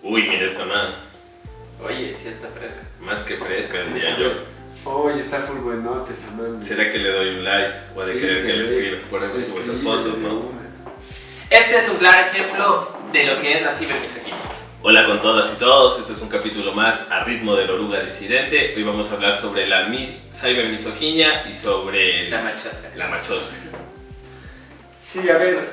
Uy, mira esta man. Oye, sí está fresca. Más que fresca, diría yo. Oye, está full buenote esa man. ¿Será que le doy un like? O de Sí, querer que le escriba. Por algo subo esas fotos, ¿no? Este es un claro ejemplo de lo que es la cibermisoginia. Hola con todas y todos, este es un capítulo más a ritmo de la oruga disidente. Hoy vamos a hablar sobre la cibermisoginia y sobre La machosfera. la machosfera. Sí, a ver,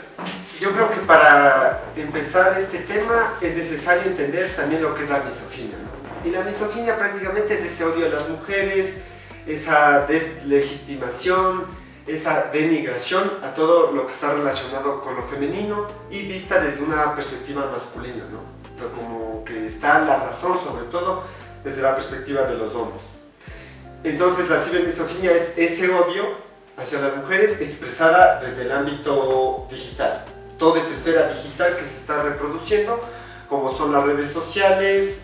yo creo que para empezar este tema es necesario entender también lo que es la misoginia, ¿no? Y la misoginia prácticamente es ese odio a las mujeres, esa deslegitimación, esa denigración a todo lo que está relacionado con lo femenino y vista desde una perspectiva masculina, ¿no? Pero como que está la razón sobre todo desde la perspectiva de los hombres. Entonces la cibermisoginia es ese odio hacia las mujeres expresada desde el ámbito digital. Toda esa esfera digital que se está reproduciendo, como son las redes sociales,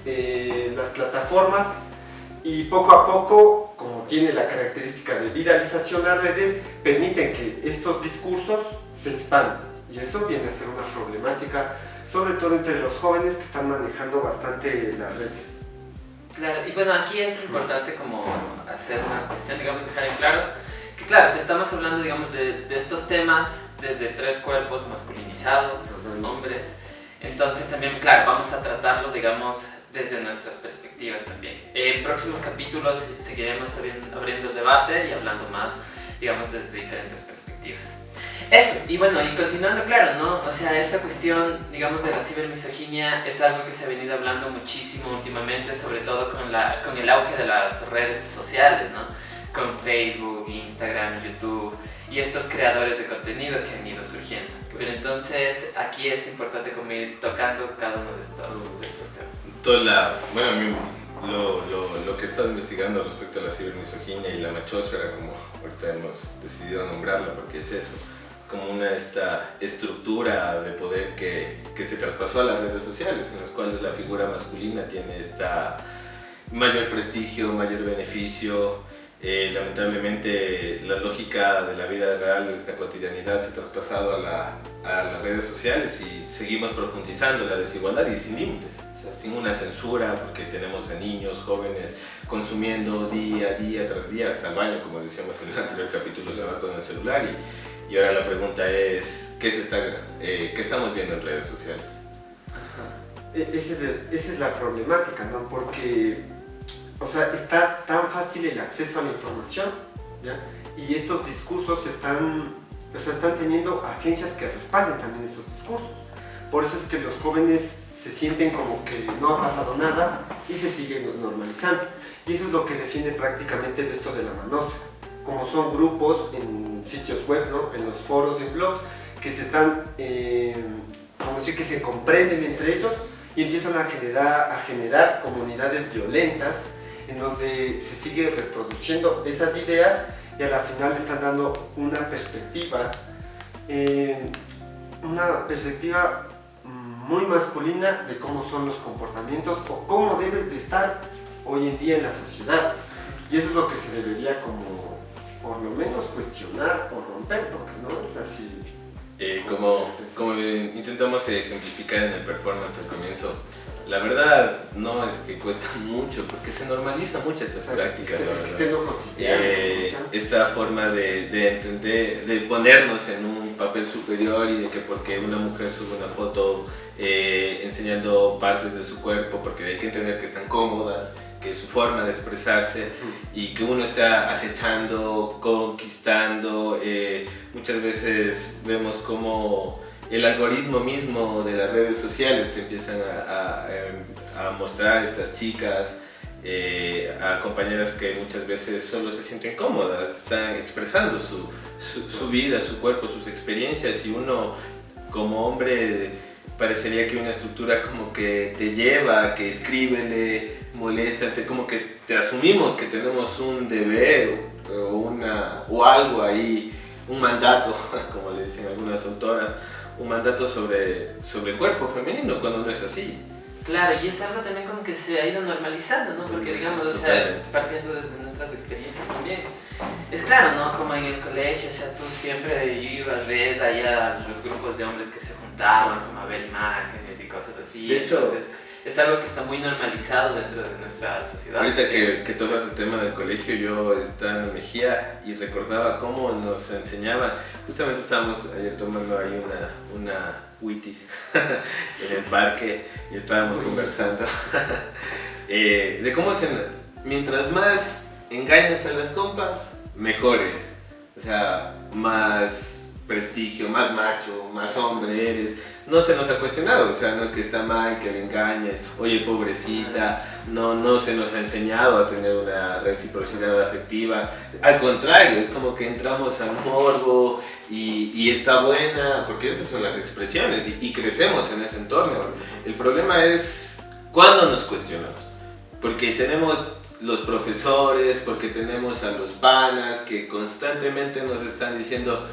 las plataformas, y poco a poco, como tiene la característica de viralización las redes, permiten que estos discursos se expandan. Y eso viene a ser una problemática, sobre todo entre los jóvenes que están manejando bastante las redes. Claro, y bueno, aquí es importante como hacer una cuestión, digamos, dejar en claro que claro, si estamos hablando, digamos, de estos temas desde tres cuerpos masculinizados, hombres, entonces también, claro, vamos a tratarlo, digamos, desde nuestras perspectivas también. En próximos capítulos seguiremos abriendo el debate y hablando más, digamos, desde diferentes perspectivas. Eso, y bueno, y continuando, claro, ¿no? O sea, esta cuestión, digamos, de la cibermisoginia es algo que se ha venido hablando muchísimo últimamente, sobre todo con el auge de las redes sociales, ¿no? Con Facebook, Instagram, YouTube y estos creadores de contenido que han ido surgiendo. Pero entonces aquí es importante como ir tocando cada uno de estos temas. Bueno, a mí lo que he estado investigando respecto a la cibermisoginia y la machosfera, como ahorita hemos decidido nombrarla porque es eso, como esta estructura de poder que se traspasó a las redes sociales, en las cuales la figura masculina tiene mayor prestigio, mayor beneficio. Lamentablemente la lógica de la vida real, de esta cotidianidad, se ha traspasado a las redes sociales y seguimos profundizando la desigualdad y sin límites, o sea, sin una censura, porque tenemos a niños, jóvenes consumiendo día tras día, hasta el baño, como decíamos en el anterior capítulo, se va con el celular y ahora la pregunta es, ¿qué estamos viendo en redes sociales? Ajá. Esa es la problemática, ¿no? Porque, o sea, está tan fácil el acceso a la información, ¿ya? Y estos discursos están teniendo agencias que respalden también esos discursos. Por eso es que los jóvenes se sienten como que no ha pasado nada y se siguen normalizando. Y eso es lo que defiende prácticamente esto de la machosfera. Como son grupos en sitios web, ¿no? En los foros, en blogs, que se están, como decir, que se comprenden entre ellos y empiezan a generar comunidades violentas en donde se sigue reproduciendo esas ideas y a la final le están dando una perspectiva muy masculina de cómo son los comportamientos o cómo debes de estar hoy en día en la sociedad. Y eso es lo que se debería como por lo menos cuestionar o romper, porque no es así. Como intentamos ejemplificar en el performance al comienzo, la verdad no es que cuesta mucho, porque se normaliza mucho estas prácticas. Esta forma de entender, de ponernos en un papel superior y de que porque una mujer sube una foto enseñando partes de su cuerpo, porque hay que entender que están cómodas, que es su forma de expresarse y que uno está acechando, conquistando. Muchas veces vemos como el algoritmo mismo de las redes sociales te empiezan a mostrar estas chicas, a compañeras que muchas veces solo se sienten cómodas, están expresando su vida, su cuerpo, sus experiencias, y uno como hombre parecería que una estructura como que te lleva, que escríbele, moléstate, como que te asumimos que tenemos un deber o algo ahí, un mandato, como le dicen algunas autoras, un mandato sobre el cuerpo femenino, cuando no es así. Claro, y es algo también como que se ha ido normalizando, ¿no? Porque digamos, o sea, partiendo desde nuestras experiencias también, es claro, ¿no? Como en el colegio, o sea, tú siempre ibas, ves allá los grupos de hombres que se juntaban como a ver imágenes y cosas así. De hecho, entonces es algo que está muy normalizado dentro de nuestra sociedad. Ahorita que tomas el tema del colegio, yo estaba en Mejía y recordaba cómo nos enseñaban. Justamente estábamos ayer tomando ahí una witty en el parque y estábamos conversando de cómo mientras más engañas a las compas, mejores. O sea, más prestigio, más macho, más hombre eres. No se nos ha cuestionado, o sea, no es que está mal que le engañes, oye pobrecita, no se nos ha enseñado a tener una reciprocidad afectiva. Al contrario, es como que entramos al morbo y está buena, porque esas son las expresiones y crecemos en ese entorno. El problema es cuando nos cuestionamos, porque tenemos los profesores, porque tenemos a los panas que constantemente nos están diciendo,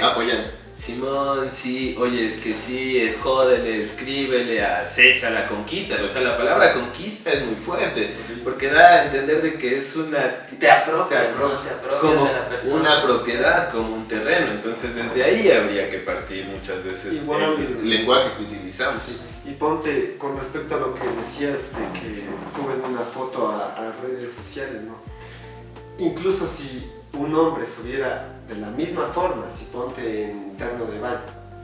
apoyando. Simón, sí, oye, es que sí, jódele, escríbele, acéchala, conquístalo. O sea, la palabra conquista es muy fuerte, porque da a entender de que es una... Te apropias como de la persona. una propiedad, como un terreno. Entonces, desde ahí habría que partir muchas veces el lenguaje que utilizamos. Sí. Y ponte, con respecto a lo que decías de que suben una foto a redes sociales, ¿no? Incluso si un hombre subiera de la misma forma, si ponte en terno de baño,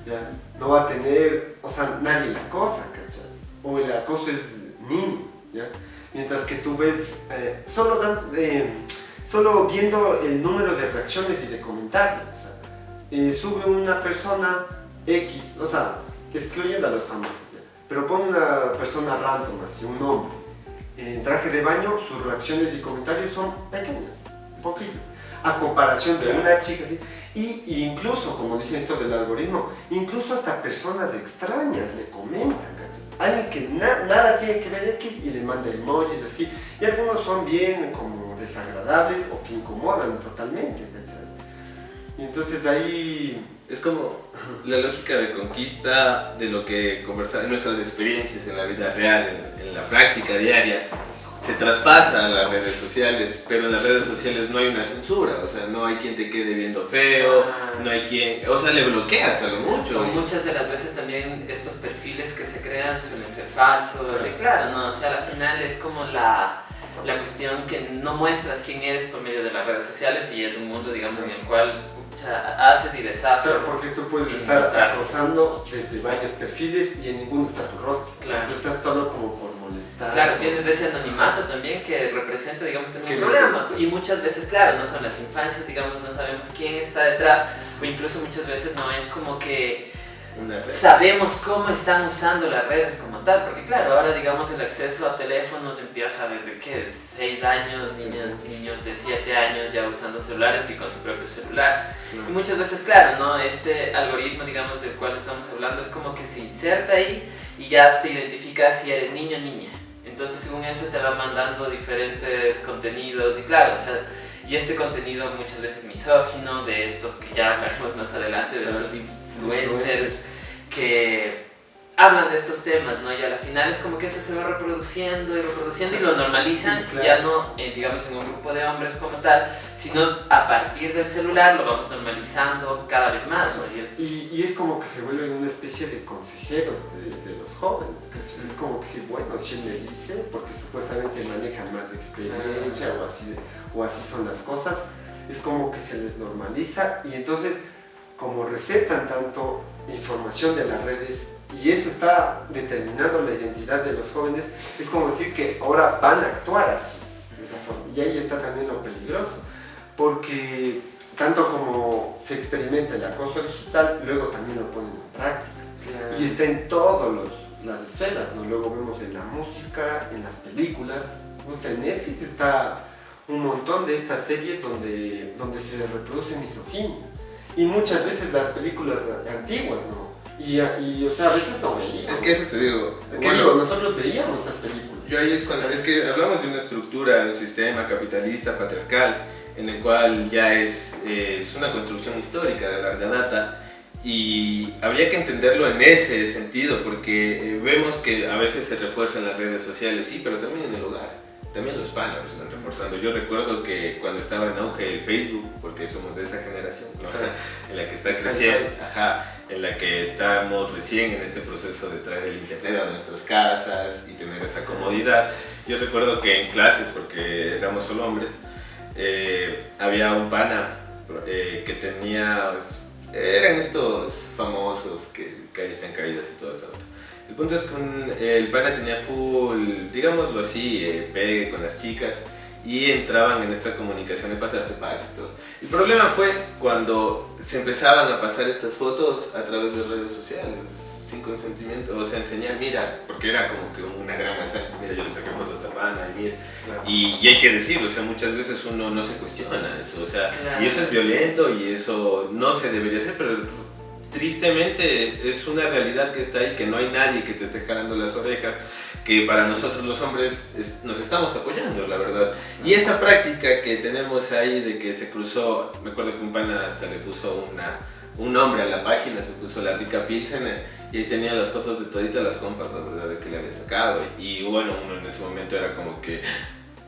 ¿ya? No va a tener, o sea, nadie la acosa, ¿cachas? O el acoso es mínimo, ¿ya? Mientras que tú ves, solo viendo el número de reacciones y de comentarios, o sea, sube una persona X, o sea, excluyendo a los famosos, ¿ya? Pero pone una persona random, así, un hombre, en traje de baño, sus reacciones y comentarios son pequeñas, poquitas, a comparación de una chica así. Y incluso, como dicen esto del algoritmo, incluso hasta personas extrañas le comentan, ¿cachas? Alguien que nada tiene que ver X y le manda emojis así. Y algunos son bien como desagradables o que incomodan totalmente, ¿cachas? Y entonces ahí es como la lógica de conquista de lo que conversamos en nuestras experiencias en la vida real, en la práctica diaria. Se traspasa a las redes sociales, pero en las redes sociales no hay una censura, o sea, no hay quien te quede viendo feo, no hay quien, o sea, le bloqueas a lo mucho. Muchas de las veces también estos perfiles que se crean suelen ser falsos, claro, no, o sea, al final es como la cuestión que no muestras quién eres por medio de las redes sociales y es un mundo, digamos, en el cual haces y deshaces. Claro, porque tú puedes estar acosando desde varios perfiles y en ninguno está tu rostro. Claro. Tú estás solo como por molestar. Claro, tienes ese anonimato también que representa, digamos, un problema. Y muchas veces, claro, ¿no? Con las infancias, digamos, no sabemos quién está detrás, o incluso muchas veces no es como que sabemos cómo están usando las redes como tal, porque claro, ahora digamos el acceso a teléfonos empieza desde que 6 años, niños de 7 años ya usando celulares y con su propio celular. Y muchas veces, claro, ¿no? Este algoritmo, digamos, del cual estamos hablando es como que se inserta ahí y ya te identifica si eres niño o niña. Entonces según eso te va mandando diferentes contenidos y claro, o sea, y este contenido muchas veces misógino, de estos que ya hablaremos más adelante, de estos influencers que hablan de estos temas, ¿no? Y a la final es como que eso se va reproduciendo y lo normalizan, ya no, digamos, en un grupo de hombres como tal, sino a partir del celular lo vamos normalizando cada vez más, ¿no? Y es como que se vuelven una especie de consejeros de los jóvenes, ¿cachai? Es como que sí, bueno, si me dice, porque supuestamente manejan más experiencia o así son las cosas, es como que se les normaliza y entonces como recetan tanto información de las redes y eso está determinando la identidad de los jóvenes, es como decir que ahora van a actuar así, de esa forma. Y ahí está también lo peligroso, porque tanto como se experimenta el acoso digital, luego también lo ponen en práctica. Claro. Y está en todas las esferas, ¿no? Luego vemos en la música, en las películas, en Netflix está un montón de estas series donde se reproduce misoginia. Y muchas veces las películas antiguas, ¿no? Y o sea, a veces no veíamos. Es que eso te digo. Nosotros veíamos esas películas. Yo ahí es que hablamos de una estructura, de un sistema capitalista, patriarcal, en el cual ya es una construcción histórica de larga data. Y habría que entenderlo en ese sentido, porque vemos que a veces se refuerzan las redes sociales, sí, pero también en el hogar. también los panas lo están reforzando. Yo recuerdo que cuando estaba en auge el Facebook, porque somos de esa generación, ¿no? En la que está creciendo, en la que estamos recién en este proceso de traer el internet a nuestras casas y tener esa comodidad. Yo recuerdo que en clases, porque éramos solo hombres, había un pana que tenía, eran estos famosos que dicen caídas y todo eso. El punto es que el pana tenía full, digámoslo así, pegue con las chicas y entraban en esta comunicación de pasarse packs y todo. El problema fue cuando se empezaban a pasar estas fotos a través de redes sociales, sin consentimiento, o sea, enseñar, mira, porque era como que una gran hazaña, mira, yo le saqué fotos a esta pana y mira, claro. Y hay que decirlo, o sea, muchas veces uno no se cuestiona eso, o sea, claro. Y eso es violento y eso no se debería hacer, pero tristemente es una realidad que está ahí, que no hay nadie que te esté jalando las orejas, que para nosotros los hombres nos estamos apoyando, la verdad. Y esa práctica que tenemos ahí de que se cruzó, me acuerdo que un pana hasta le puso un nombre a la página, se puso La Rica Pilsen, y ahí tenía las fotos de toditas las compas, la verdad, de que le había sacado. Y bueno, uno en ese momento era como que,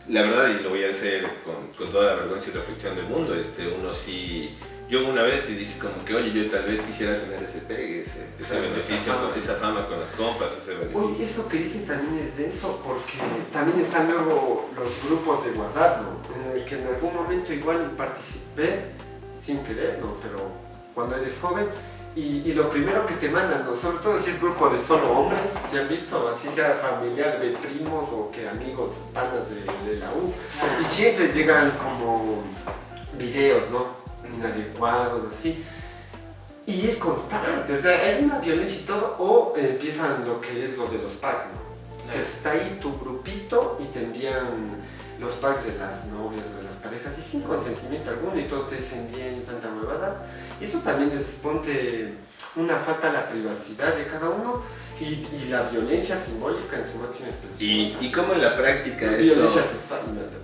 la verdad, y lo voy a hacer con toda la vergüenza y reflexión del mundo, uno sí... Yo una vez y dije como que, oye, yo tal vez quisiera tener ese pegue, ese beneficio, esa fama con las compas, ese beneficio. Oye, eso que dices también es denso porque también están luego los grupos de WhatsApp, ¿no? En el que en algún momento igual participé, sin querer, ¿no? Pero cuando eres joven, y lo primero que te mandan, ¿no? Sobre todo si es grupo de solo hombres, si han visto, así sea familiar de primos o que amigos, panas de la U, y siempre llegan como videos, ¿no? Inadecuados, así, y es constante, o sea, hay una violencia y todo, o empiezan lo que es lo de los packs, ¿no? Que está ahí tu grupito y te envían los packs de las novias o de las parejas y sin consentimiento alguno y todos te dicen bien y tanta huevada, y eso también es, ponte, una falta a la privacidad de cada uno y la violencia simbólica en su máxima expresión. Y cómo en la práctica esto... Violencia sexual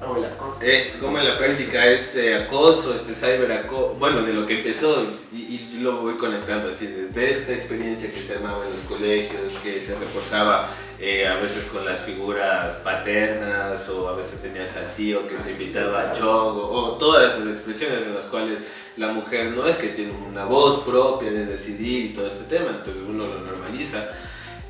o el acoso. Cómo en la práctica este acoso, este cyberacoso, bueno, de lo que empezó, y lo voy conectando así, desde esta experiencia que se armaba en los colegios, que se reforzaba a veces con las figuras paternas, o a veces tenías al tío que te invitaba al chogo, o todas esas expresiones en las cuales la mujer no es que tiene una voz propia de decidir y todo este tema, entonces uno lo normaliza.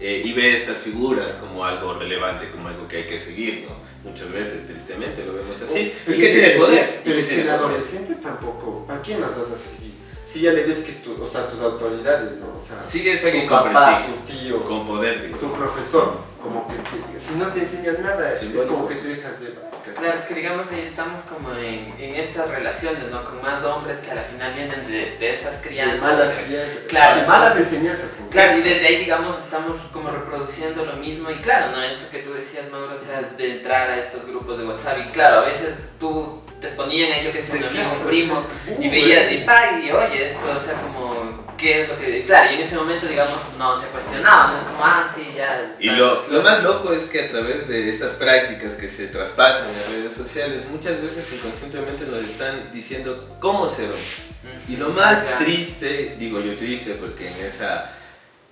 Y ve estas figuras como algo relevante, como algo que hay que seguir, ¿no? Muchas veces, tristemente, lo vemos así. ¿Y qué tiene poder? Pero es que en adolescentes tampoco, ¿a quién más vas a seguir? Si ya le ves que tus autoridades, ¿no? O sea, sigues alguien tu con papá, prestigio, tu tío, con poder, digo. Tu profesor, como que si no te enseñan nada, sí, es como que te dejas llevar. Claro, es que digamos ahí estamos como en estas relaciones, ¿no? Con más hombres que a la final vienen de esas crianzas. De malas crianzas. Claro. De malas enseñanzas. Claro, y desde ahí, digamos, estamos como reproduciendo lo mismo. Y claro, ¿no? Esto que tú decías, Mauro, o sea, de entrar a estos grupos de WhatsApp. Y claro, a veces tú te ponían ahí, yo que sé, un amigo, un primo, y veías y oye, esto, o sea, como... ¿Qué es lo que...? Claro, y en ese momento, digamos, no se cuestionaba, no es como, sí, ya... Y lo más loco es que a través de estas prácticas que se traspasan en las redes sociales, muchas veces inconscientemente nos están diciendo cómo ser hombre. Y lo más triste, digo yo triste, porque en esa...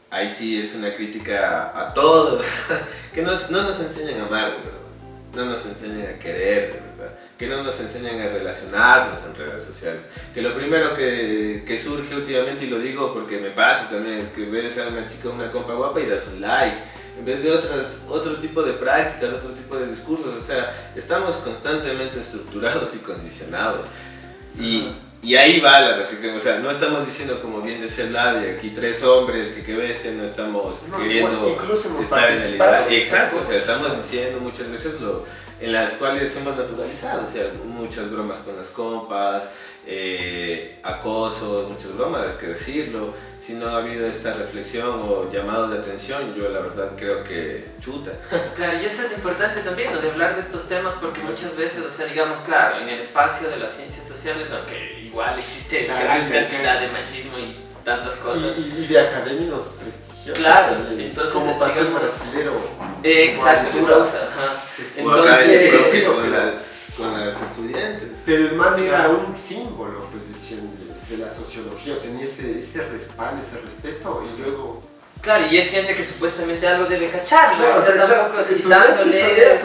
Ahí sí es una crítica a todos, que no nos enseñan a amar, ¿verdad? No nos enseñan a querer, ¿verdad? Que no nos enseñan a relacionarnos en redes sociales. Que lo primero que surge últimamente, y lo digo porque me pasa también, es que ves a una chica, una compa guapa y das un like, en vez de otro tipo de prácticas, otro tipo de discursos. O sea, estamos constantemente estructurados y condicionados. Y ahí va la reflexión, o sea, no estamos diciendo, como bien decía Nadia, aquí tres hombres, que bestia, no estamos queriendo estar en el ideal. Exacto, o sea, estamos diciendo muchas veces en las cuales hemos naturalizado, o sea, muchas bromas con las compas, acoso, muchas bromas, hay que decirlo. Si no ha habido esta reflexión o llamado de atención, yo la verdad creo que chuta. Claro, y esa es la importancia también, ¿no? De hablar de estos temas, porque muchas veces, o sea, digamos, claro, en el espacio de las ciencias sociales, ¿no? Que igual existe gran cantidad de machismo y tantas cosas. Y de académicos prestigiosos. Claro, también, entonces, como para ser digamos, brasilero. Exacto, que se usa, ajá. Entonces, con las estudiantes. Pero el man era un símbolo, pues decían, de la sociología, tenía ese respaldo, ese respeto, y luego... Claro, y es gente que supuestamente algo debe cachar, ¿no? Claro, o sea, tampoco excitándole,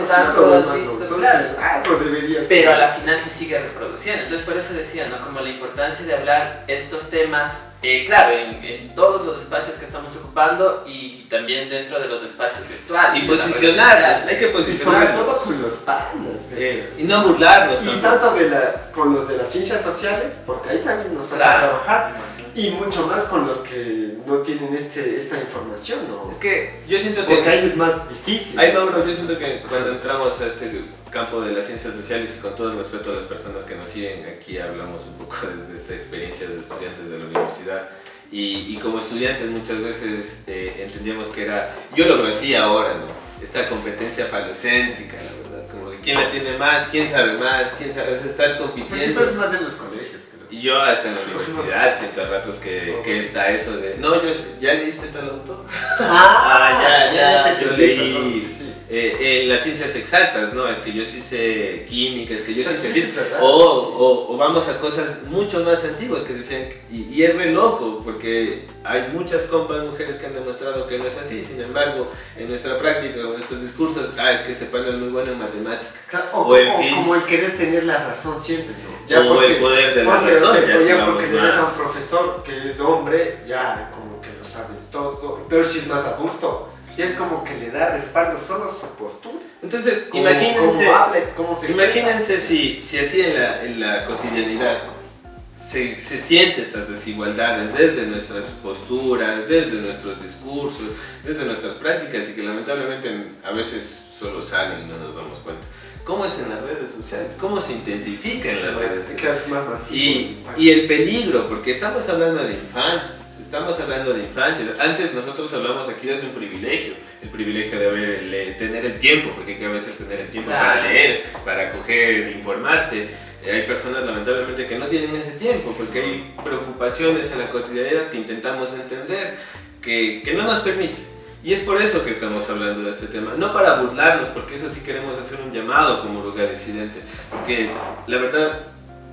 tanto has visto. Entonces, algo debería ser. Pero a la final se sigue reproduciendo. Entonces, por eso decía, ¿no? Como la importancia de hablar estos temas, claro, en todos los espacios que estamos ocupando y también dentro de los espacios virtuales. Y posicionarlas, hay que Y sobre posicionarlas. todo con los panas. Y no burlarnos. Y tampoco. tanto con los de las ciencias sociales, porque ahí también nos falta Claro. trabajar. Y mucho más con los que no tienen esta información, ¿no? Es que yo siento Porque que... ahí es más difícil. Ay, Mauro, yo siento que cuando entramos a este campo de las ciencias sociales y con todo el respeto a las personas que nos siguen, aquí hablamos un poco desde esta experiencia de estudiantes de la universidad y como estudiantes muchas veces entendíamos que era, yo lo veo así ahora, ¿no? Esta competencia falocéntrica, la verdad, como que quién la tiene más, quién sabe más, quién sabe, o sea, estar Pues compitiendo. siempre es más en los colegios, creo. Y yo hasta en la universidad siento a ratos que está eso de, no, ¿ya leíste tal autor? Te yo entendí, leí perdón, sí. en las ciencias exactas, ¿no? Es que yo sí sé química, es que yo sí Pero sé sí, es física. verdad. O vamos a cosas mucho más antiguas que decían, y es re loco, porque hay muchas compas mujeres que han demostrado que no es así, sin embargo, en nuestra práctica o en nuestros discursos, es que Cepano es muy bueno en matemáticas. Claro, O en física. como el querer tener la razón siempre, ¿no? O el poder de la razón, ya si ya vamos porque tienes a un más. profesor que es hombre, ya como que lo sabe todo, pero si es más adulto, ya es como que le da respaldo solo su postura. Entonces, Cómo habla, cómo se expresa. imagínense si así en la cotidianidad se siente estas desigualdades desde nuestras posturas, desde nuestros discursos, desde nuestras prácticas y que lamentablemente a veces solo salen y no nos damos cuenta. ¿Cómo es en las redes sociales? ¿Cómo se intensifica en las redes sociales? Claro, es más masivo. Y el peligro, porque estamos hablando de infantes, estamos hablando de infancia. Antes nosotros hablamos aquí desde un privilegio, el privilegio de tener el tiempo, porque hay que a veces tener el tiempo Claro. para leer, para coger, informarte. Hay personas lamentablemente que no tienen ese tiempo, porque hay preocupaciones en la cotidianidad que intentamos entender, que no nos permiten. Y es por eso que estamos hablando de este tema, no para burlarnos, porque eso sí queremos hacer un llamado como Uruguay Disidente, porque la verdad,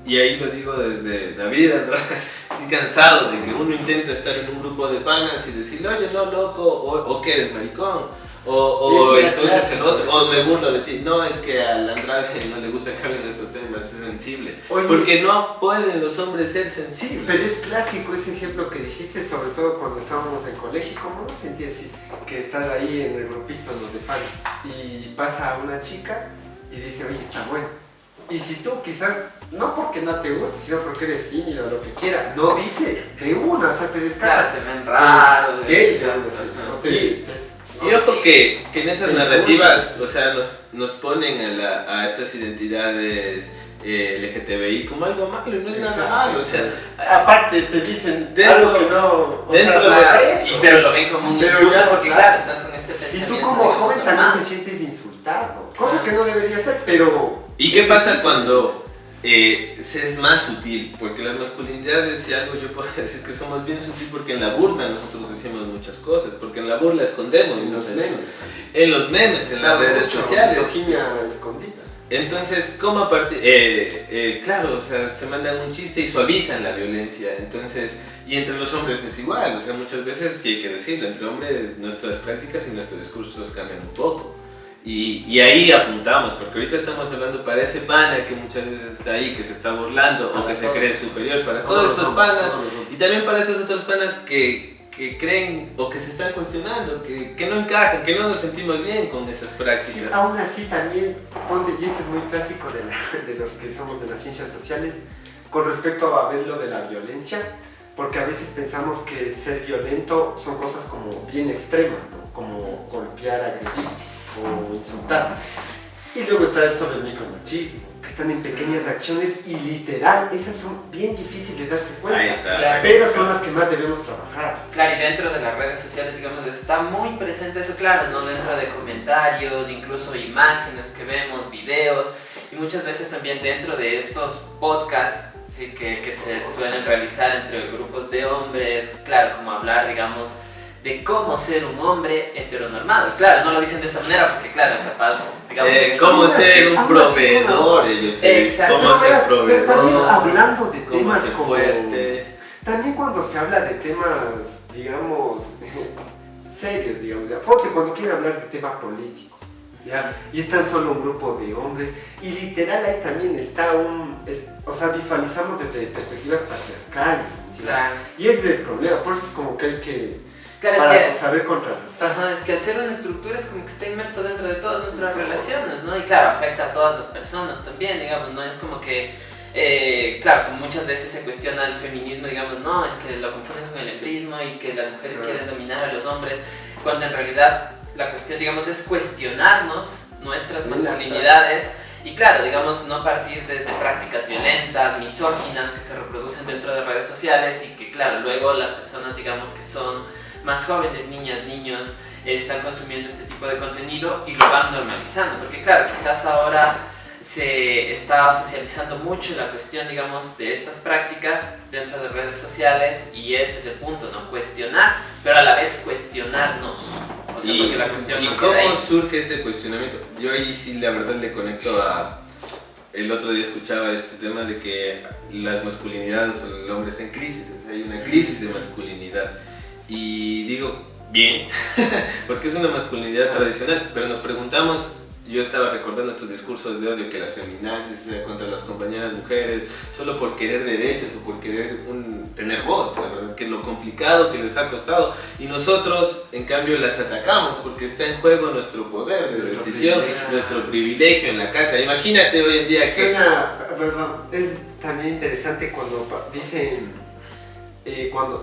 y ahí lo digo desde David Andrade, estoy cansado de que uno intenta estar en un grupo de panas y decirle, oye, no, loco, o que eres maricón, o Es entonces clásico, el otro, o es me burlo de ti. No, es que al Andrade no le gusta que hablen de estos temas, es sensible. Oye, Porque no pueden los hombres ser sensibles. pero es clásico ese ejemplo que dijiste, sobre todo cuando estábamos en colegio, ¿cómo no sentí así? Que estás ahí en el grupito, los de panes, y pasa una chica y dice, oye, está bueno. Y si tú quizás, no porque no te guste, sino porque eres tímido o lo que quiera, no dices de una, o sea, te Claro, descartas. te ven raro. Gay, Ajá. no te... Y ojo que en esas Te narrativas, insultas. o sea, nos ponen a estas identidades LGTBI como algo malo y no es nada malo, o sea, aparte te dicen Dentro- algo que no... o dentro sea, de- fresco. Pero lo ven como un Pero insulto ya, porque claro. claro, están con este Y pensamiento. tú como joven normal. también te sientes insultado, cosa que no debería ser, pero... ¿y qué pasa cuando se es más sutil? Porque las masculinidades, si algo yo puedo decir que somos bien sutil, porque en la burla nosotros decimos muchas cosas, porque en la burla escondemos En los muchas memes. cosas. En los memes, en las redes sociales. Misoginia escondida. Entonces, ¿cómo a partir? Claro, o sea, se mandan un chiste y suavizan la violencia. Entonces, y entre los hombres es igual, o sea, muchas veces, sí hay que decirlo, entre hombres nuestras prácticas y nuestros discursos cambian un poco. Y ahí apuntamos, porque ahorita estamos hablando para ese pana que muchas veces está ahí, que se está burlando o que se cree superior, para todos estos panas, y también para esos otros panas que creen o que se están cuestionando, que no encajan, que no nos sentimos bien con esas Sí, prácticas. aún así también, ponte, y este es muy clásico de los que somos de las ciencias sociales, con respecto a ver lo de la violencia, porque a veces pensamos que ser violento son cosas como bien extremas, ¿no? Como golpear, agredir o insultar. Y luego está eso del micromachismo, que están en pequeñas acciones y literal, esas son bien difíciles de darse cuenta. Ahí está. Claro. Pero son las que más debemos trabajar. Claro, y dentro de las redes sociales, digamos, está muy presente eso, claro, ¿no? Dentro de comentarios, incluso imágenes que vemos, videos, y muchas veces también dentro de estos podcasts, sí, que se suelen realizar entre grupos de hombres, claro, como hablar, digamos, de cómo ser un hombre heteronormado. Claro, no lo dicen de esta manera porque, claro, capaz, digamos... Cómo ser un Algo proveedor, ellos te dicen, Exacto. cómo No, ser verás, pero también proveedor, hablando de cómo temas ser como... fuerte. También cuando se habla de temas, digamos, serios, digamos, porque cuando quiere hablar de tema político, ¿ya? Y están solo un grupo de hombres. Y literal ahí también está o sea, visualizamos desde perspectivas patriarcales. Claro. Y ese es el problema, por eso es como que hay que... Claro, para es que, saber contrarrestar. ajá, es que al ser una estructura es como que está inmerso dentro de todas nuestras relaciones, ¿no? Y claro, afecta a todas las personas también, digamos, no es como que, claro, como muchas veces se cuestiona el feminismo, digamos, no, es que lo confunden con el embrismo y que las mujeres quieren dominar a los hombres, cuando en realidad la cuestión, digamos, es cuestionarnos nuestras masculinidades. Y claro, digamos, no partir desde prácticas violentas, misóginas que se reproducen dentro de redes sociales y que, claro, luego las personas, digamos, que son más jóvenes, niñas, niños, están consumiendo este tipo de contenido y lo van normalizando. Porque, claro, quizás ahora se está socializando mucho la cuestión, digamos, de estas prácticas dentro de redes sociales y ese es el punto, ¿no? Cuestionar, pero a la vez cuestionarnos. O sea, porque la cuestión ¿Y no cómo queda ahí. surge este cuestionamiento? Yo ahí sí la verdad le conecto a... El otro día escuchaba este tema de que las masculinidades, el hombre está en crisis, o sea, hay una crisis de masculinidad. Y digo, bien, porque es una masculinidad tradicional, pero nos preguntamos, yo estaba recordando estos discursos de odio que las feminazis contra las compañeras mujeres, solo por querer derechos o por querer tener voz, la verdad, que es lo complicado que les ha costado. Y nosotros, en cambio, las atacamos porque está en juego nuestro poder de decisión, nuestro privilegio en la casa. Imagínate hoy en día que... Es también interesante cuando dicen...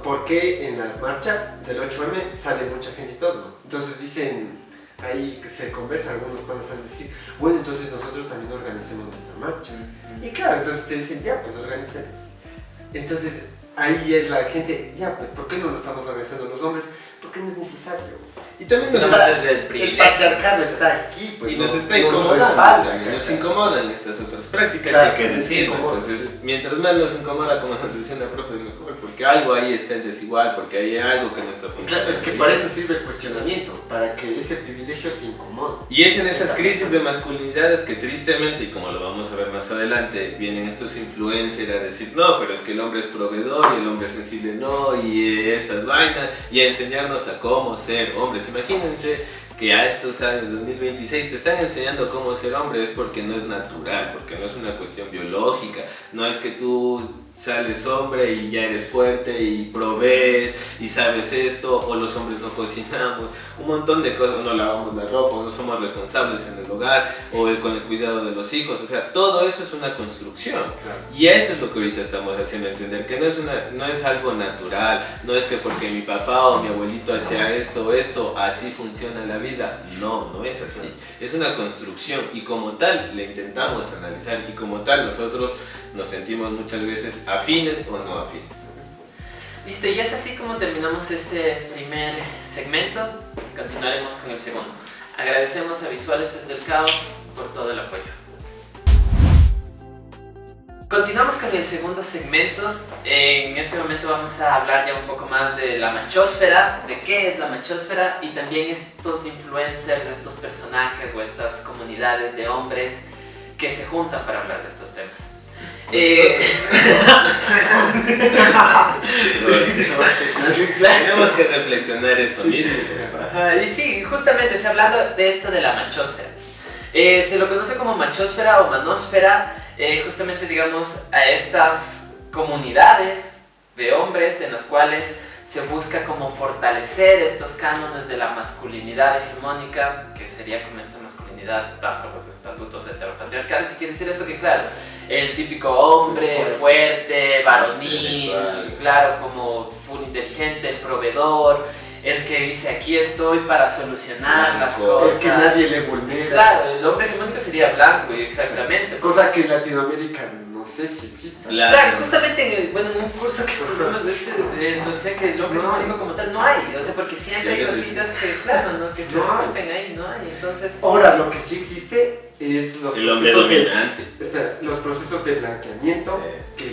¿por qué en las marchas del 8M sale mucha gente y todo? ¿No? Entonces dicen, ahí se conversa, algunos van a decir, bueno, entonces nosotros también organicemos nuestra marcha. Y claro, entonces te dicen, ya, pues organicemos. Entonces ahí es la gente, ya, pues ¿por qué no lo estamos organizando los hombres? Porque no es necesario. Y también nos El patriarcado está aquí, pues, y nos está nos incomodando, respalda, también, nos incomodan estas otras prácticas, claro, hay que decirlo. Entonces, mientras más nos incomoda, como nos decía una profe, es mejor, porque algo ahí está desigual, porque hay algo que no está funcionando. Claro, es que para eso sirve el cuestionamiento, para que ese privilegio te incomode. Y es en esas crisis de masculinidades que tristemente, y como lo vamos a ver más adelante, vienen estos influencers a decir, no, pero es que el hombre es proveedor y el hombre es sensible no, y estas vainas, y a enseñarnos a cómo ser hombres. Imagínense que a estos años 2026 te están enseñando cómo ser hombre, es porque no es natural, porque no es una cuestión biológica, no es que tú sales hombre y ya eres fuerte y provees y sabes esto, o los hombres no cocinamos, un montón de cosas, no lavamos la ropa, no somos responsables en el hogar, o con el cuidado de los hijos, o sea, todo eso es una construcción. Claro. Y eso es lo que ahorita estamos haciendo entender, que no es algo natural, no es que porque mi papá o mi abuelito hacía esto, así funciona la vida. No es así. Es una construcción y como tal le intentamos analizar y como tal nosotros nos sentimos muchas veces afines o no afines. Listo, y es así como terminamos este primer segmento. Continuaremos con el segundo. Agradecemos a Visuales desde el Caos por todo el apoyo. Continuamos con el segundo segmento. En este momento vamos a hablar ya un poco más de la machósfera, de qué es la machósfera y también estos influencers, estos personajes o estas comunidades de hombres que se juntan para hablar de estos temas. Tenemos que reflexionar eso mismo. Ajá, y sí, justamente se hablando de esto de la machósfera. Se lo conoce como machósfera o manósfera, justamente digamos a estas comunidades de hombres en las cuales se busca como fortalecer estos cánones de la masculinidad hegemónica, que sería como esta masculinidad bajo los estatutos heteropatriarcales, que quiere decir eso, que claro, el típico hombre fuerte, varonil, claro, como full inteligente, el proveedor, el que dice aquí estoy para solucionar las cosas. Es que nadie le vulnera. Claro, el hombre hegemónico sería blanco, exactamente. Cosa que en Latinoamérica no sé si existe. Claro, justamente en un curso que estuvimos donde decía que el hombre hegemónico como tal no hay, o sea, porque siempre hay cositas que, claro, ¿no? Que se rompen ahí, no hay, entonces... Ahora, lo que sí existe es el hombre dominante. Los procesos de blanqueamiento que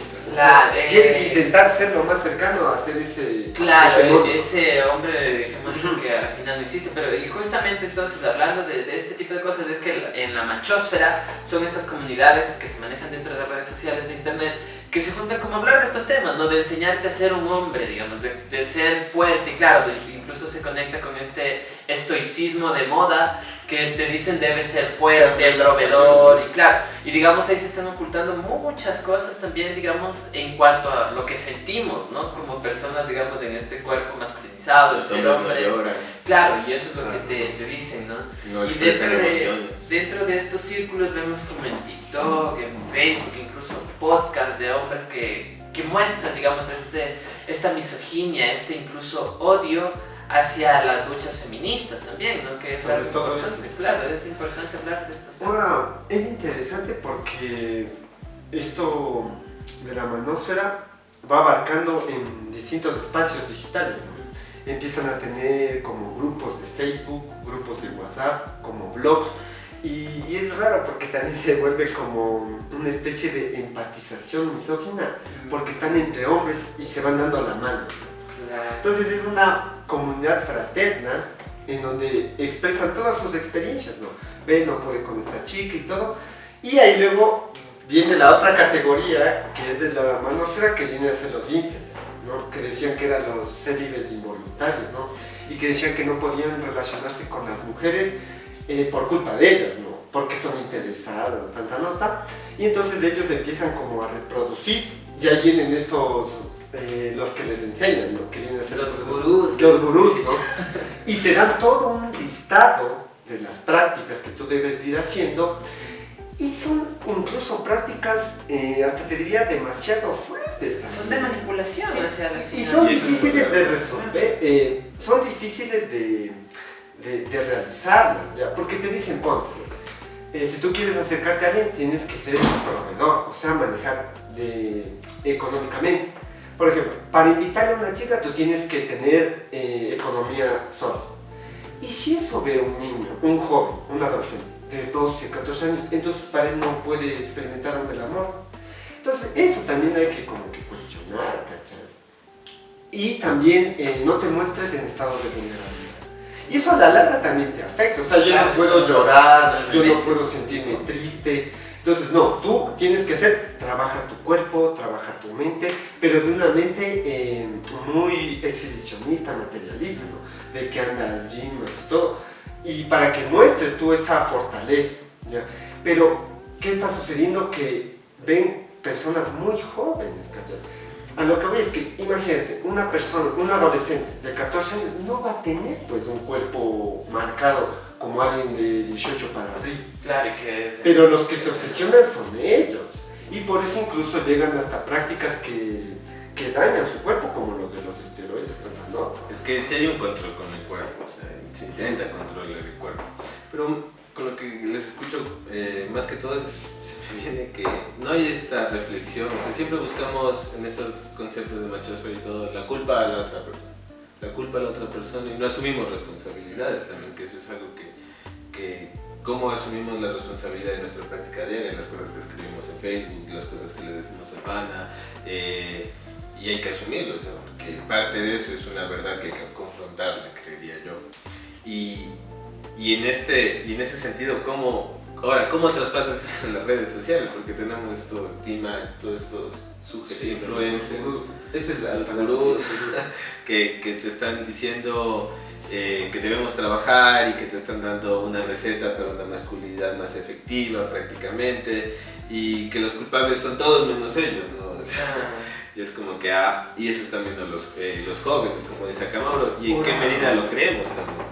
quieres intentar ser lo más cercano a ser ese... Claro, ese hombre hegemónico que al final no existe, pero y justamente entonces hablando de este tipo de cosas es que en la machósfera son estas comunidades que se manejan dentro de redes sociales de internet que se juntan como a hablar de estos temas, ¿no? De enseñarte a ser un hombre, digamos, de ser fuerte, claro, incluso se conecta con este estoicismo de moda que te dicen debe ser fuerte, proveedor, y claro, y digamos ahí se están ocultando muchas cosas también, digamos, en cuanto a lo que sentimos, ¿no? Como personas, digamos, en este cuerpo masculinizado, Los ser hombres no hombres. lloran. Claro, y eso es lo que te dicen, ¿no? No Y expresan emociones. dentro de estos círculos vemos como en TikTok, en Facebook, incluso podcasts de hombres que muestran, digamos, esta misoginia, incluso odio hacia las luchas feministas también, ¿no? Que es Sobre algo todo importante, eso. claro, es importante hablar de estos temas. Ahora, es interesante porque esto de la manósfera va abarcando en distintos espacios digitales, ¿no? Empiezan a tener como grupos de Facebook, grupos de WhatsApp, como blogs, y es raro porque también se vuelve como una especie de empatización misógina, porque están entre hombres y se van dando la mano. Claro. Entonces es una comunidad fraterna en donde expresan todas sus experiencias, ¿no? Ve, no pude con esta chica y todo. Y ahí luego viene la otra categoría, que es de la manósfera, que viene a ser los incels, ¿no? Que decían que eran los célibes involuntarios, ¿no? Y que decían que no podían relacionarse con las mujeres por culpa de ellas, ¿no? Porque son interesadas, tanta nota. Y entonces ellos empiezan como a reproducir, y ahí vienen esos... los que les enseñan, ¿no? Que vienen a ser Los gurús. los gurús, ¿no? Y te dan todo un listado de las prácticas que tú debes de ir haciendo, y son incluso prácticas, hasta te diría, demasiado fuertes también. Son de manipulación, Sí. hacia la Y son Sí, eso es difíciles de verdad. resolver, son difíciles de realizarlas, ¿ya? Porque te dicen, ponte, si tú quieres acercarte a alguien, tienes que ser un proveedor, o sea, manejar económicamente. Por ejemplo, para invitarle a una chica, tú tienes que tener economía sólida. Y si eso ve un niño, un joven, un adolescente de 12, 14 años, entonces para él no puede experimentar aún el amor. Entonces, eso también hay que como que cuestionar, ¿cachas? Y también no te muestres en estado de vulnerabilidad. Y eso a la larga también te afecta. O sea, yo Claro, no puedo eso llorar, yo no normalmente. puedo sentirme triste. Entonces, no, tú tienes que trabaja tu cuerpo, trabaja tu mente, pero de una mente muy exhibicionista, materialista, ¿no? De que anda al gym, así todo. Y para que muestres tú esa fortaleza, ¿ya? Pero, ¿qué está sucediendo? Que ven personas muy jóvenes, ¿cachas? A lo que voy es que, imagínate, una persona, un adolescente de 14 años no va a tener pues un cuerpo marcado como alguien de 18 para arriba. Claro, y que es... Pero los que se obsesionan son ellos. Y por eso incluso llegan hasta prácticas que dañan su cuerpo, como lo de los esteroides, ¿no? Es que sí hay un control con el cuerpo, o sea, se intenta controlar el cuerpo. Pero con lo que les escucho, más que todo, se me viene que no hay esta reflexión. O sea, siempre buscamos en estos conceptos de machosfera y todo la culpa a la otra persona. La culpa a la otra persona y no asumimos responsabilidades también, que eso es algo que cómo asumimos la responsabilidad de nuestra práctica diaria, las cosas que escribimos en Facebook, las cosas que le decimos a pana, y hay que asumirlo, o sea, porque parte de eso es una verdad que hay que confrontarla, creería yo. Y en ese sentido, ¿cómo traspasas eso en las redes sociales? Porque tenemos esto, todos estos influencers, Esa es los gurús, que te están diciendo que debemos trabajar y que te están dando una receta para una masculinidad más efectiva prácticamente, y que los culpables son todos menos ellos, ¿no? Y es como que, y eso están viendo los jóvenes, como dice acá Mauro, y en qué medida lo creemos también.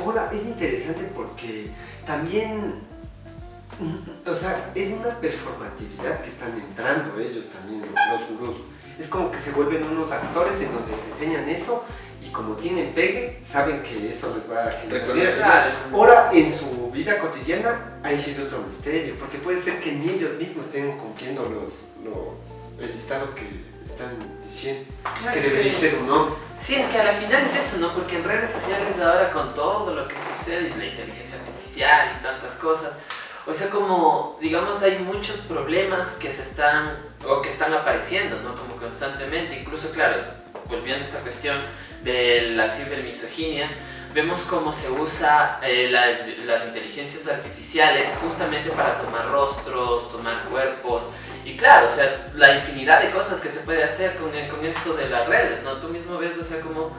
Ahora, es interesante porque también, o sea, es una performatividad que están entrando ellos también, los gurús. Es como que se vuelven unos actores en donde te enseñan eso, y como tienen pegue, saben que eso les va a generar dinero. Ahora, en su vida cotidiana, ahí sí es otro misterio, porque puede ser que ni ellos mismos estén cumpliendo el listado que están diciendo, Claro, que es debería que- ser un hombre. Sí, es que a la final es eso, ¿no? Porque en redes sociales ahora con todo lo que sucede, la inteligencia artificial y tantas cosas, o sea, como, digamos, hay muchos problemas que están apareciendo, ¿no? Como constantemente, incluso, claro, volviendo a esta cuestión de la cibermisoginia, vemos cómo se usa las inteligencias artificiales justamente para tomar rostros, tomar cuerpos. Y claro, o sea, la infinidad de cosas que se puede hacer con esto de las redes, ¿no? Tú mismo ves, o sea, como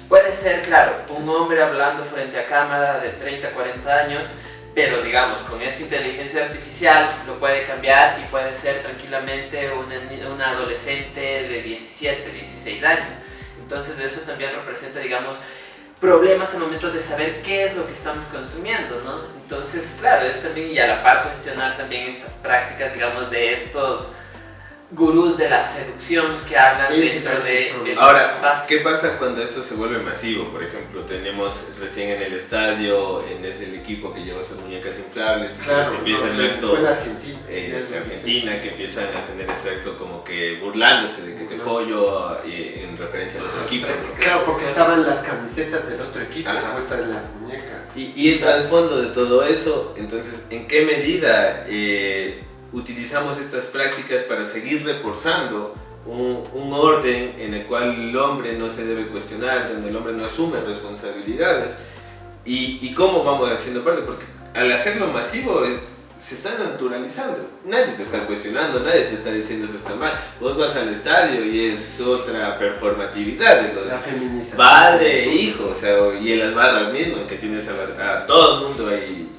puede ser, claro, un hombre hablando frente a cámara de 30, 40 años, pero digamos, con esta inteligencia artificial lo puede cambiar y puede ser tranquilamente una adolescente de 17, 16 años. Entonces eso también representa, digamos, problemas al momento de saber qué es lo que estamos consumiendo, ¿no? Entonces, claro, es también, y a la par cuestionar también estas prácticas, digamos, de estos gurús de la seducción que hablan dentro de estos Ahora, espacios. ¿qué pasa cuando esto se vuelve masivo? Por ejemplo, tenemos recién en el estadio, es el equipo que lleva sus muñecas inflables, Claro, se empieza el acto fue en Argentina. en Argentina, que empiezan a tener ese acto como que burlándose de que te follo en referencia al otro equipo. Claro, porque estaban las camisetas del otro equipo Ajá. puestas en las muñecas. Y el trasfondo de todo eso, entonces, ¿en qué medida utilizamos estas prácticas para seguir reforzando un orden en el cual el hombre no se debe cuestionar, donde el hombre no asume responsabilidades? ¿Y cómo vamos haciendo parte? Porque al hacerlo masivo se está naturalizando. Nadie te está cuestionando, nadie te está diciendo eso está mal. Vos vas al estadio y es otra performatividad de los La feminización. padre e hijo, o sea, y en las barras mismo, que tienes a todo el mundo ahí.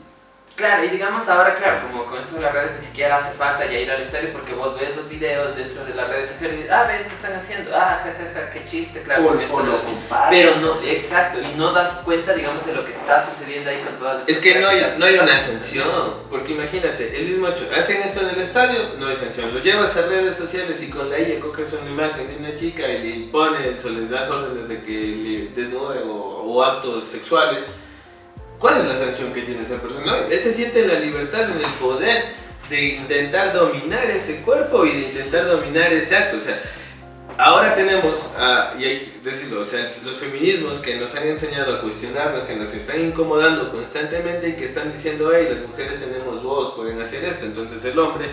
Claro, y digamos ahora, claro, como con esto de las redes ni siquiera hace falta ya ir al estadio porque vos ves los videos dentro de las redes sociales y ve, esto están haciendo, jajaja, qué chiste, claro. O con esto lo de- comparas. Pero no, exacto, y no das cuenta, digamos, de lo que está sucediendo ahí con todas estas Es que no hay prácticas. una sanción, porque imagínate, el mismo hecho, hacen esto en el estadio, no hay sanción, lo llevas a redes sociales y con la IA coges una imagen de una chica y le pones o le das órdenes de que le desnuden o actos sexuales. ¿Cuál es la sanción que tiene esa persona? No, él se siente en la libertad, en el poder de intentar dominar ese cuerpo y de intentar dominar ese acto. O sea, ahora tenemos, y hay que decirlo, o sea, los feminismos que nos han enseñado a cuestionarnos, que nos están incomodando constantemente y que están diciendo, hey, las mujeres tenemos voz, pueden hacer esto. Entonces el hombre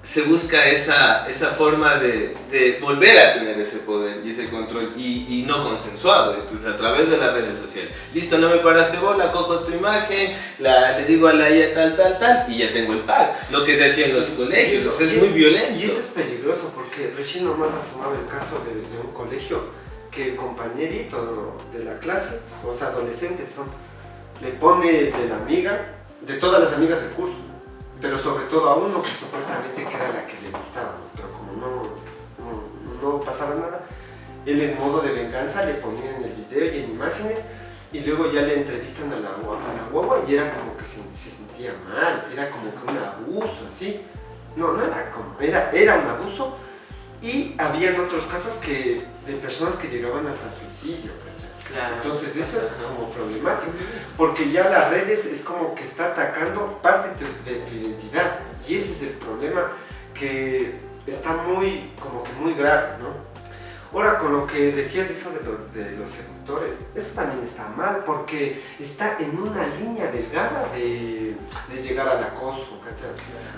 se busca esa forma de volver a tener ese poder y ese control y no consensuado. Entonces a través de las redes sociales, listo, no me paraste bola, cojo tu imagen, le digo a la IA tal y ya tengo el pack. Lo que se hacía en los colegios, o sea, es muy violento. Y eso es peligroso porque recién nomás asomaba el caso de un colegio que el compañerito de la clase, o sea, adolescentes son, le pone de la amiga, de todas las amigas del curso, pero sobre todo a uno que supuestamente que era la que le gustaba, ¿no? Pero como no pasaba nada, él en modo de venganza le ponía en el video y en imágenes y luego ya le entrevistan a la guagua y era como que se sentía mal, era como que un abuso, así. No era como, era un abuso y habían otros casos de personas que llegaban hasta suicidio, ¿cachai? Claro. Entonces eso es como problemático, porque ya las redes es como que está atacando parte de tu identidad y ese es el problema que está muy grave, ¿no? Ahora, con lo que decías de eso de los seductores, eso también está mal porque está en una línea delgada de llegar al acoso, ¿cachai?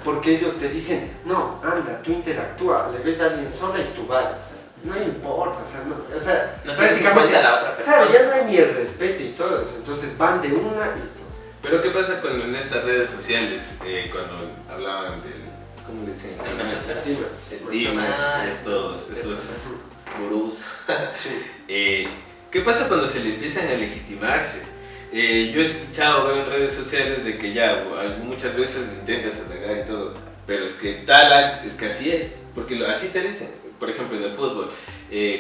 Porque ellos te dicen, no, anda, tú interactúa, le ves a alguien sola y tú vas, o sea, no importa, o sea, No tienes en cuenta a la otra persona. Claro, ya no hay ni el respeto y todo eso, entonces van de una y todo. Pero ¿qué pasa cuando en estas redes sociales, cuando hablaban del, ¿cómo le dicen? El machosfera. El T-Max, estos gurús. ¿Qué pasa cuando se le empiezan a legitimarse? Yo he escuchado, veo en redes sociales de que ya muchas veces intentas atacar y todo, pero es que es que así es, porque así te dicen. Por ejemplo, en el fútbol,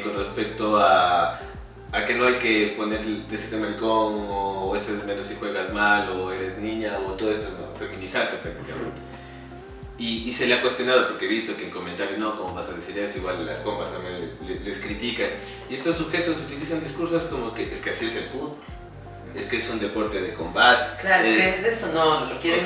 con respecto a que no hay que decirte maricón o este es menos si juegas mal o eres niña o todo esto, ¿no? Feminizarte prácticamente. Y se le ha cuestionado porque he visto que en comentarios, no, ¿cómo vas a decir eso? Igual las compas también les critican. Y estos sujetos utilizan discursos como que es que así es el fútbol, es que es un deporte de combate. Claro, es que es eso, no, lo quieren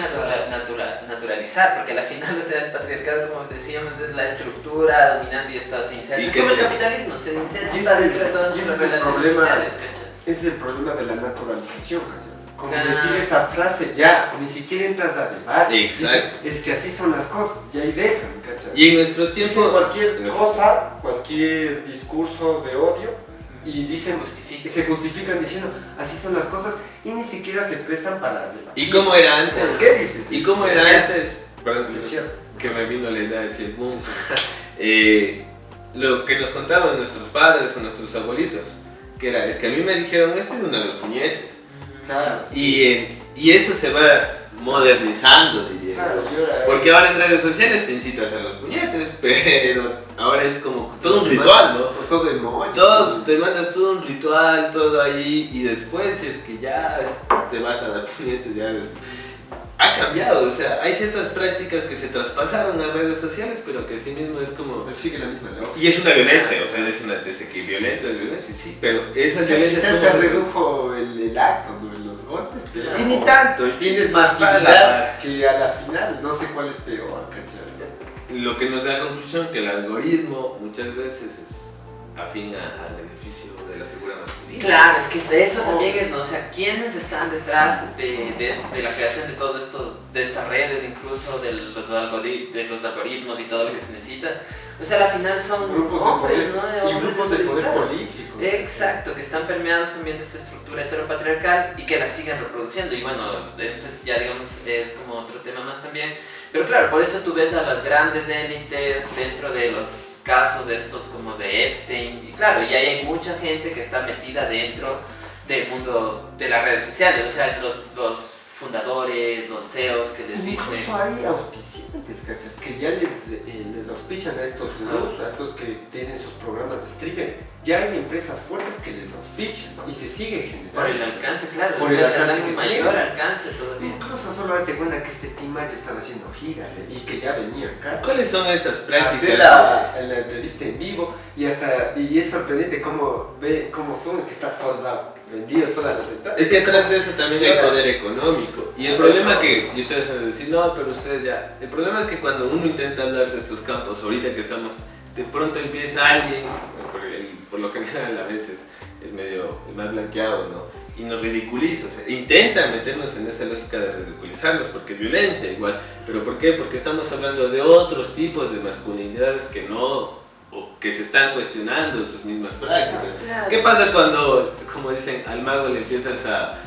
naturalizar, porque al final, o sea, el patriarcado, como decíamos, es la estructura dominante y está se inserta. ¿Y Es qué como el te- capitalismo, se Y inserta dentro de todas ese nuestras es el relaciones problema. sociales, ¿cachai? Es el problema de la naturalización, ¿cachai? Como Claro. decir esa frase, ya, ni siquiera entras a debate. Exacto. Dices, es que así son las cosas, y ahí dejan, ¿cachai? Y en nuestros Dicen tiempos... cualquier cosa, cualquier discurso de odio, y dicen, Justifica. se justifican diciendo, así son las cosas, y ni siquiera se prestan para debatir. ¿Y cómo era antes? ¿Qué dices? ¿Y cómo era Decía- antes? Perdón, decía- que me vino la idea de decir boom. Lo que nos contaban nuestros padres o nuestros abuelitos, que era, es que a mí me dijeron esto y de uno de los puñetes. Claro. Y eso se va modernizando, diría. Claro, porque ahora en redes sociales te incitas a los puñetes, pero ahora es como todo un ritual, ¿no? Todo emoji. Te mandas todo un ritual, todo ahí, y después si es que ya te vas a dar puñetes, ya ha cambiado, o sea, hay ciertas prácticas que se traspasaron a redes sociales, pero que sí mismo es como... Pero sigue la misma lógica. Y es una violencia, o sea, es una tesis que violento es violencia, sí, pero esa violencia... Quizás se redujo el acto, ¿no? Los golpes, pero... Y ni tanto, Tienes masividad que a la final, no sé cuál es peor, ¿cachai? Lo que nos da la conclusión que el algoritmo muchas veces es afín al beneficio de la figura masculina. Claro, es que de eso también es, ¿no? O sea, ¿quiénes están detrás de la creación de todos de estas redes, incluso de los algoritmos y todo lo que se necesita? O sea, al final son grupos hombres, de poder, ¿no? y grupos de poder claro. político. Exacto, que están permeados también de esta estructura heteropatriarcal y que la siguen reproduciendo. Y bueno, esto ya digamos es como otro tema más también. Pero claro, por eso tú ves a las grandes élites dentro de los casos de estos como de Epstein. Y claro, y ahí hay mucha gente que está metida dentro del mundo de las redes sociales. O sea, los fundadores, los CEOs que les dicen... Incluso hay auspiciantes, ¿cachas? Que ya les auspician a estos gurús, a estos que tienen sus programas de streaming. Ya hay empresas fuertes que les auspician y se sigue generando. Por el alcance, claro. Por o sea, el alcance les dan que mayor tienen. alcance todavía. Incluso solo date cuenta que este Team Match están haciendo giras y que ya venía acá. ¿Cuáles son estas prácticas? Hacer la entrevista en vivo y es sorprendente cómo son que está soldado, vendido todas las entradas. Es que detrás de eso también hay poder económico. Y el problema que, y ustedes van a decir, no, pero ustedes ya... El problema es que cuando uno intenta hablar de estos campos, ahorita que estamos, de pronto empieza alguien, por lo general a veces es medio más blanqueado, ¿no? Y nos ridiculiza, o sea, intenta meternos en esa lógica de ridiculizarnos, porque es violencia igual. ¿Pero por qué? Porque estamos hablando de otros tipos de masculinidades que no... o que se están cuestionando sus mismas prácticas. Claro. ¿Qué pasa cuando, como dicen, al mago le empiezas a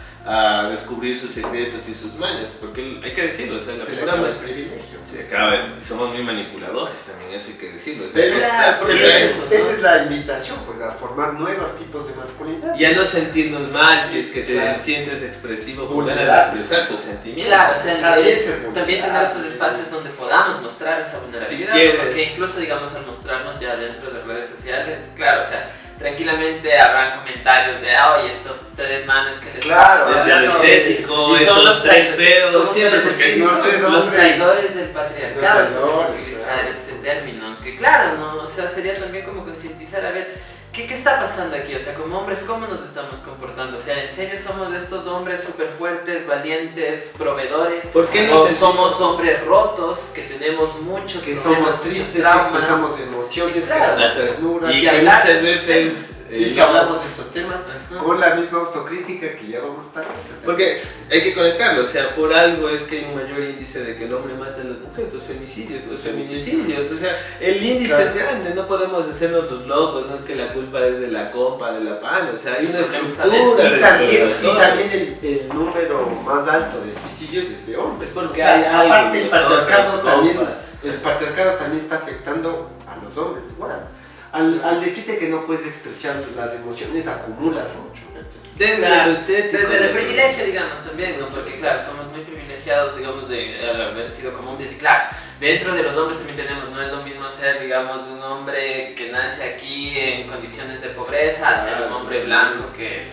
descubrir sus secretos y sus mañas? Porque hay que decirlo, o sea, la Se le figura acaba el más- privilegio. se acaba, somos muy manipuladores también, eso hay que decirlo. O sea, Pero Claro, porque esa es eso, ¿no? es la invitación, pues, a formar nuevos tipos de masculinidad. y a no sentirnos mal si es que te Claro. sientes expresivo con ganas de Vulnerable. expresar tus sentimientos. Claro, o sea, Está bien ser también vulnerable. tener estos espacios donde podamos mostrar esa vulnerabilidad, Si quieres. porque incluso digamos al mostrarnos ya dentro de redes sociales, claro, o sea, tranquilamente habrán comentarios de, oye, estos tres manes que les Claro, Desde lo estético, y son esos los tres feos, ¿cómo siempre, suelen porque decir? así son son. tres Los hombres. traidores del patriarcado, Los suelen traidores, utilizar claro. este término, que claro, ¿no? O sea, sería también como concientizar a ver, ¿qué está pasando aquí? O sea, como hombres, ¿cómo nos estamos comportando? O sea, ¿en serio somos de estos hombres súper fuertes, valientes, proveedores? ¿Por qué ¿O no se- somos hombres rotos, que tenemos muchos Que problemas, somos muchos tristes, que traumas? expresamos emociones, Claro. que damos ternura, Y Y que hablar de muchas estos veces... y que no- hablamos de estos temas Ajá. con la misma autocrítica que ya vamos para eso. Porque hay que conectarlo, o sea, por algo es que hay un mayor índice de que el hombre mata a las mujeres, estos femicidios, estos feminicidios, o sea, el índice Claro. es grande, no podemos hacernos los locos, no es que la culpa es de la compa, de la pan, o sea, hay una estructura Y de también, relaciones. el número más alto de suicidios es de hombres. Es porque O sea, hay algo aparte en el nosotros, patriarcado también, compas. el patriarcado también está afectando a los hombres igual. Al decirte que no puedes expresar las emociones, acumulas mucho. ¿cachai? Desde Claro, lo estético. desde el privilegio, digamos, también, ¿no? Porque, claro, somos muy privilegiados, digamos, de haber sido como hombres. Y, claro, dentro de los hombres también tenemos, no es lo mismo ser, digamos, un hombre que nace aquí en condiciones de pobreza, a ser un hombre blanco que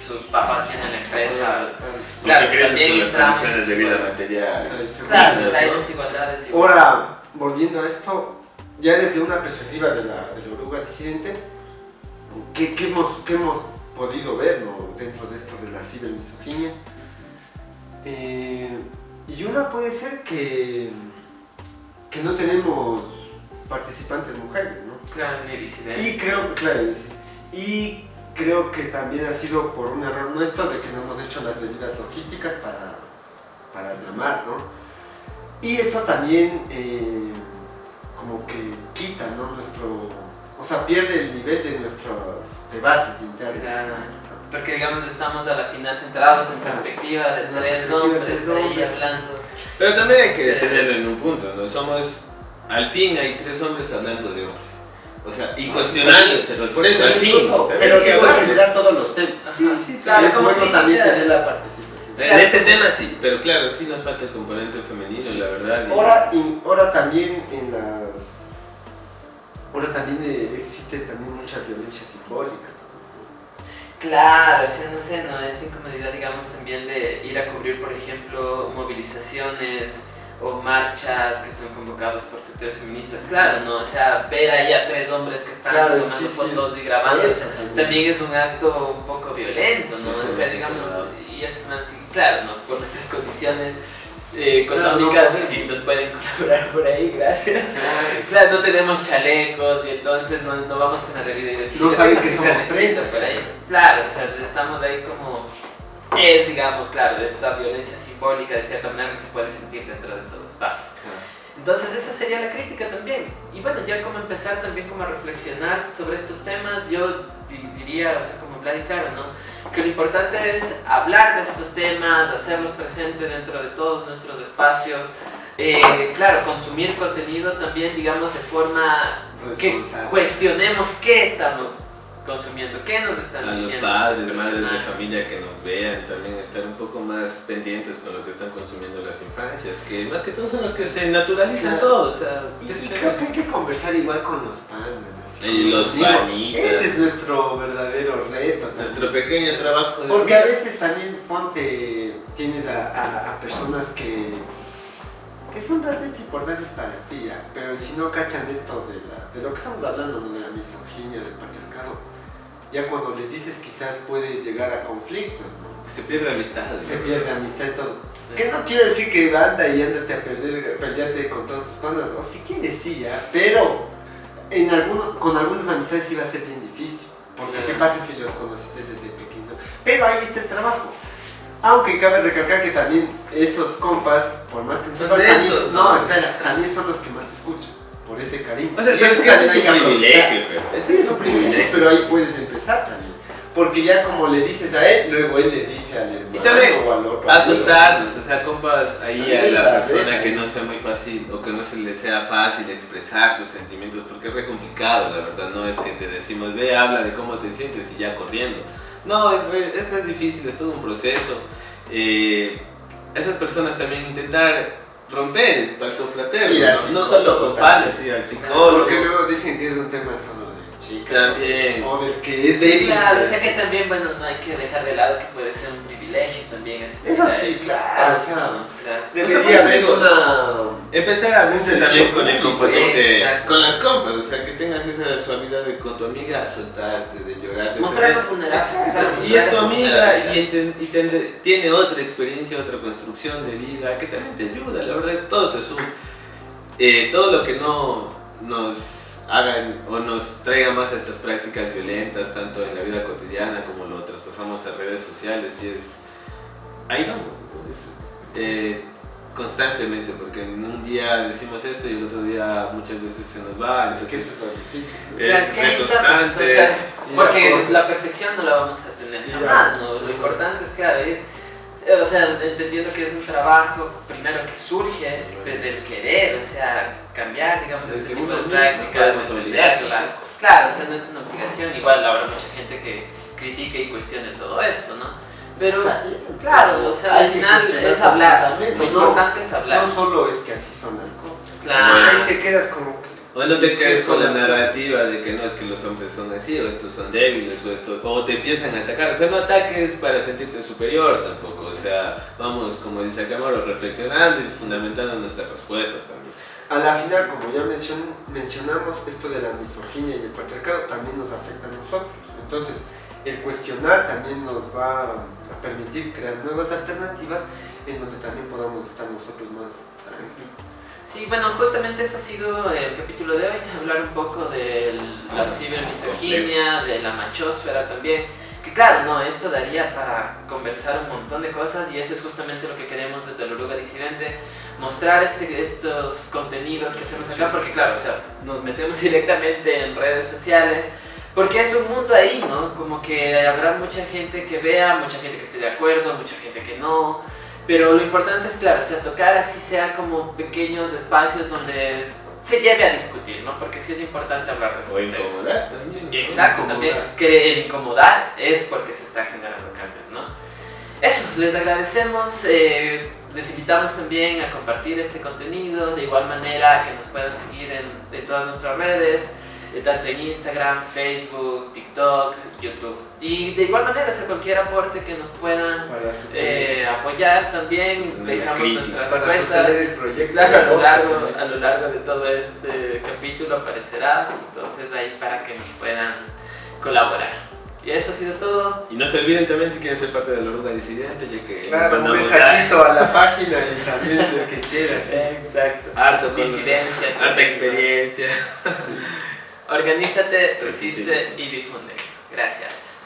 sus papás tienen la empresa. Claro, Porque creces también con las entramos condiciones de vida material. Claro, ¿no? hay desigualdades. igual. Ahora, volviendo a esto, ya desde una perspectiva de la oruga disidente, ¿qué hemos podido ver, ¿no? Dentro de esto de la cibermisoginia? Y una puede ser que no tenemos participantes mujeres, ¿no? Claro, ni disidentes. Y creo que también ha sido por un error nuestro de que no hemos hecho las debidas logísticas para llamar, ¿no? Y eso también como que quita, ¿no? O sea, pierde el nivel de nuestros debates internos. Claro, porque digamos estamos a la final centrados en Claro. perspectiva de En la tres perspectiva de hombres tres ahí hombres. hablando. Pero también hay que Sí. tenerlo en un punto, ¿no? Somos, al fin hay tres hombres hablando de hombres. O sea, y cuestionando ese rol. Por eso, al fin. Pero que puede generar todos los temas. Sí, Claro, es como bueno crítica. también tener la participación. En este tema sí, pero claro, sí nos falta el componente femenino, la verdad. Ahora también existe también mucha violencia simbólica. Claro, o sea, no sé, ¿no? Esta incomodidad, digamos, también de ir a cubrir, por ejemplo, movilizaciones o marchas que son convocados por sectores feministas, claro, ¿no? O sea, ver ahí a 3 hombres que están tomando fotos y grabando, también es un acto un poco violento, ¿no? Sí, o sea, sí, digamos, claro. y estos manes que, claro, ¿no? Por nuestras condiciones económicas, Claro, no, sí nos pueden colaborar por ahí, gracias. Claro, no tenemos chalecos y entonces no vamos con la debida identidad. No saben que Es un somos carnecito por ahí. Claro, o sea, estamos ahí como es, digamos, claro, de esta violencia simbólica de cierta manera que se puede sentir dentro de estos espacios. Entonces esa sería la crítica también. Y bueno, ya como empezar también como a reflexionar sobre estos temas, yo diría, o sea, como hablar y claro, ¿no? Que lo importante es hablar de estos temas, hacerlos presentes dentro de todos nuestros espacios. Claro, consumir contenido también, digamos, de forma que cuestionemos qué estamos consumiendo, qué nos están a diciendo. los padres, madres de familia que nos vean, también estar un poco más pendientes con lo que están consumiendo las infancias, que más que todo son los que se naturalizan todo, o sea, y creo que hay que conversar igual con los padres. Y los panitas. Ese es nuestro verdadero reto. Nuestro pequeño trabajo. Porque a veces también tienes a personas que son realmente importantes para ti, ¿ya? Pero si no cachan esto de lo que estamos hablando, ¿no? De la misoginia, del patriarcado, ya cuando les dices quizás puede llegar a conflictos, ¿no? Se pierde amistad. Se pierde amistad y todo. Que no quiero decir que anda y ándate a pelearte con todos tus panas, o si quieres sí, ¿ya? Pero con algunas amistades sí va a ser bien difícil. Porque ¿qué pasa si los conociste desde pequeño? Pero ahí está el trabajo. Aunque cabe recalcar que también esos compas, por más que no son de esos, también son los que más te escuchan, por ese cariño. O sea, y eso es también un privilegio, pero. Sí, es un privilegio, pero ahí puedes empezar también. Porque ya como le dices a él, luego él le dice al hermano Y también o al otro. a soltarlos, o sea, compas ahí a la persona verdad. que no sea muy fácil o que no se le sea fácil expresar sus sentimientos, porque es re complicado, la verdad, no es que te decimos, ve, habla de cómo te sientes y ya corriendo. No, es re difícil, es todo un proceso. Esas personas también intentar romper el pacto fraterno, no solo con panes, ir al psicólogo. Porque luego dicen que es un tema solo de chicas. También. O del que es débil. Claro, o sea que también, bueno, no hay que dejar de lado que puede ser un privilegio también. Eso sí, claro, o sea, claro. debería haber empezar a abrirse también con el componente, Exacto. con las compas, o sea, que tengas esa suavidad de con tu amiga soltarte, de llorar, de Mostrarnos vulnerables. Claro, y es tu mostrar esa amiga vulnerabilidad. y tiene otra experiencia, otra construcción de vida que también te ayuda, la verdad, todo te suma. Todo lo que no nos hagan o nos traiga más a estas prácticas violentas, tanto en la vida cotidiana como lo traspasamos a redes sociales, y es ahí vamos, constantemente, porque en un día decimos esto y el otro día muchas veces se nos va. Es que eso es lo difícil. Claro, es que ahí está, constante. pues, o sea, porque la perfección no la vamos a tener jamás, ¿no? Sí. Lo importante es, claro, o sea, entendiendo que es un trabajo primero que surge desde el querer, o sea, cambiar, digamos, Desde este tipo uno de mismo, prácticas, no podemos entenderlas. Claro, o sea, no es una obligación, igual habrá mucha gente que critique y cuestione todo esto, ¿no? Pero, claro, o sea, Hay al que final cuestionar es hablar, fundamento, lo importante es hablar. No solo es que así son las cosas. Claro. Ahí te quedas como que... O no te quedes con la son las narrativa de que no es que los hombres son así, o estos son débiles, o te empiezan a atacar. O sea, no ataques para sentirte superior tampoco. O sea, vamos, como dice Camaro, reflexionando y fundamentando nuestras respuestas también. A la final, como ya mencionamos, esto de la misoginia y el patriarcado también nos afecta a nosotros. Entonces, el cuestionar también nos va a permitir crear nuevas alternativas en donde también podamos estar nosotros más tranquilos. Sí, bueno, justamente eso ha sido el capítulo de hoy, hablar un poco de la cibermisoginia, de la machósfera también, que claro, no, esto daría para conversar un montón de cosas y eso es justamente lo que queremos desde la Oruga Disidente, mostrar estos contenidos que hacemos acá, porque claro, o sea, nos metemos directamente en redes sociales, porque es un mundo ahí, ¿no? Como que habrá mucha gente que vea, mucha gente que esté de acuerdo, mucha gente que no. Pero lo importante es, claro, o sea, tocar así sea como pequeños espacios donde se lleve a discutir, ¿no? Porque sí es importante hablar de estos O temas. incomodar también. ¿no? Exacto, también que el incomodar es porque se está generando cambios, ¿no? Eso, les agradecemos, les invitamos también a compartir este contenido, de igual manera que nos puedan seguir en todas nuestras redes, tanto en Instagram, Facebook, TikTok, YouTube. Y de igual manera, hacer cualquier aporte que nos puedan apoyar también, dejamos nuestras para cuentas. sostener el proyecto. Claro, a lo largo de todo este capítulo aparecerá, entonces ahí para que nos puedan colaborar. Y eso ha sido todo. Y no se olviden también si quieren ser parte de la oruga disidente, ya que Claro, un mandamos mensajito a la página y también lo que quieras. Exacto. harto con Disidencias. harta experiencia. Organízate, resiste y difunde. Gracias.